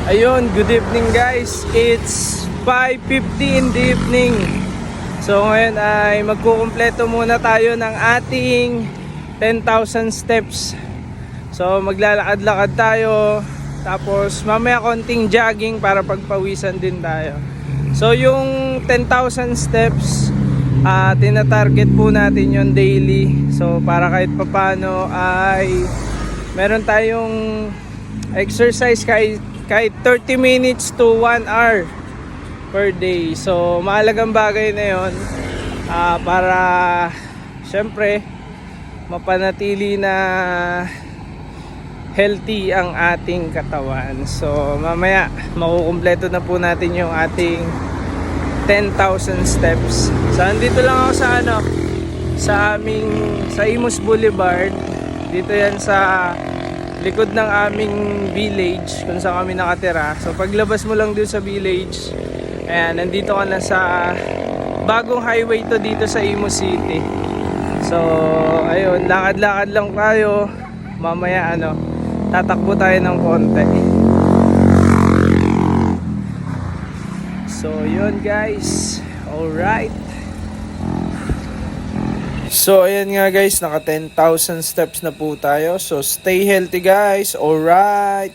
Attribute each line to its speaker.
Speaker 1: Ayun, good evening guys. It's 5:50 in the evening. So ngayon ay magkukumpleto muna tayo ng ating 10,000 steps. So maglalakad-lakad tayo. Tapos mamaya konting jogging para pagpawisan din tayo. So yung 10,000 steps, tina-target po natin yung daily. So para kahit papano ay meron tayong exercise kahit 30 minutes to 1 hour per day. So mahalagang bagay na yun para syempre mapanatili na healthy ang ating katawan. So mamaya makukumpleto na po natin yung ating 10,000 steps. So andito lang ako sa Imus Boulevard. Dito yan sa likod ng aming village kung saan kami nakatira. So paglabas mo lang dun sa village, ayan, nandito ka na sa bagong highway to dito sa Imus City. So ayun, lakad-lakad lang tayo. Mamaya tatakbo tayo ng konti. So yun guys, alright. So ayan nga guys, naka 10,000 steps na po tayo. So stay healthy guys, alright.